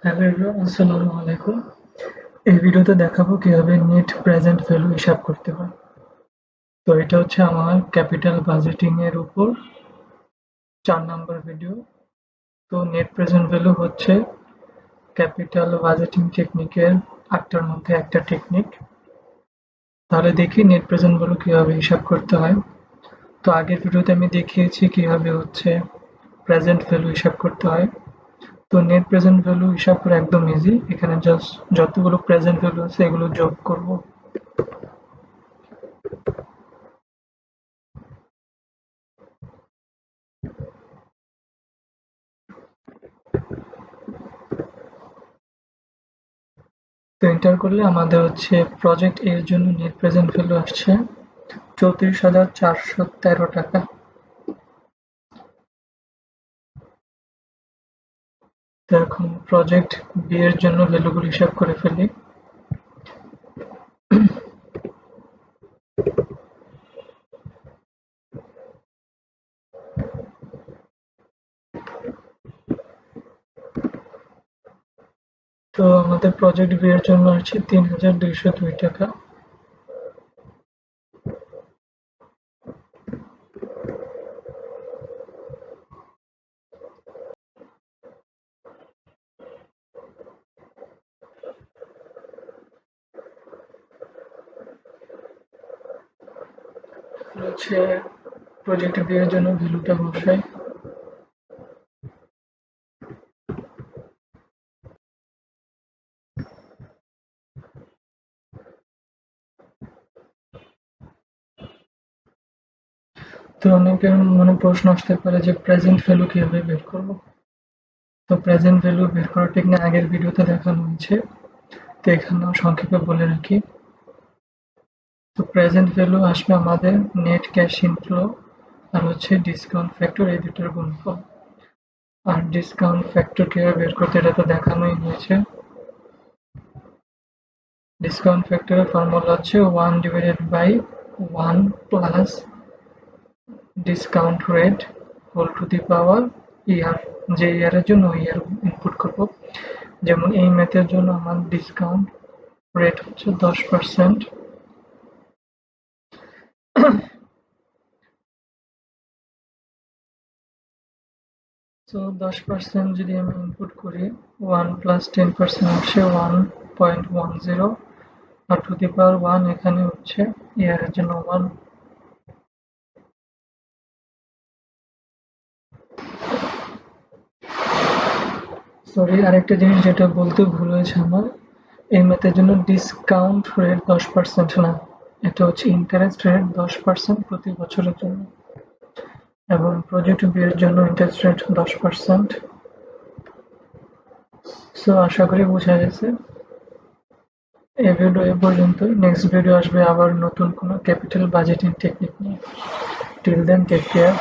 Hello everyone, আসসালামু আলাইকুম। এই ভিডিওতে দেখাবো কিভাবে নেট প্রেজেন্ট ভ্যালু হিসাব করতে হয়। তো এটা হচ্ছে আমার ক্যাপিটাল বাজেটিং এর উপর 4 নাম্বার ভিডিও। তো নেট প্রেজেন্ট ভ্যালু হচ্ছে ক্যাপিটাল বাজেটিং টেকনিকের 8টার মধ্যে একটা টেকনিক। তাহলে দেখি নেট প্রেজেন্ট ভ্যালু কিভাবে হিসাব করতে হয়। তো আগের ভিডিওতে আমি দেখিয়েছি কিভাবে হচ্ছে প্রেজেন্ট ভ্যালু হিসাব করতে হয়। তো নেট প্রেজেন্ট ভ্যালু হিসাব করা একদম ইজি। এখানে জাস্ট যতগুলো প্রেজেন্ট ভ্যালু আছে এগুলো যোগ করব। তো এন্টার করলে আমাদের হচ্ছে প্রজেক্ট এর জন্য নেট প্রেজেন্ট ভ্যালু আসছে 34,413 টাকা। তো এখন প্রজেক্ট বি এর জন্য ভ্যালুগুলো হিসাব করে ফেলি। তো আমাদের প্রজেক্ট বি এর জন্য আছে 3,202 টাকা। হচ্ছে প্রজেক্ট বি এর জন্য ভ্যালুটা বসাই। তো অনেকের মনে প্রশ্ন আসতে পারে যে প্রেজেন্ট ভ্যালু কিভাবে বের করব। তো প্রেজেন্ট ভ্যালু বের করার টেকনিক আগের ভিডিওতে দেখানো হয়েছে। তো এখানেও সংক্ষেপে বলে রাখি। তো প্রেজেন্ট ভ্যালু আসবে আমাদের নেট ক্যাশ ইনফ্লো আর হচ্ছে ডিসকাউন্ট ফ্যাক্টর, এই দুটোর গুণফল। আর ডিসকাউন্ট ফ্যাক্টর কিভাবে বের করতে এটা তো দেখানোই হয়েছে। ডিসকাউন্ট ফ্যাক্টরের ফর্মুলা হচ্ছে 1/1 plus discount rate whole to the power year. যে ইয়ারের জন্য ওই ইয়ার ইনপুট করব। যেমন এই ম্যাথের জন্য আমার ডিসকাউন্ট রেট হচ্ছে 10%। সো 10% যদি আমি ইনপুট করি, 1 প্লাস 10% হচ্ছে 1.10 আর টু দি পাওয়ার 1 এখানে হচ্ছে ইয়ারের জন্য 1। সরি, আরেকটা জিনিস যেটা বলতে ভুল হয়েছে আমার, এই ম্যাথের জন্য ডিসকাউন্ট রেট 10% না, এটা হচ্ছে ইন্টারেস্ট রেট 10% প্রতি বছরের জন্য। এবং প্রজেক্ট বি এর জন্য ইন্টারেস্ট রেট 10%। সো আশা করি বোঝা গেছে। এই ভিডিও এ পর্যন্তই। নেক্সট ভিডিও আসবে আবার নতুন কোনো ক্যাপিটাল বাজেটিং টেকনিক নিয়ে। Till then take care.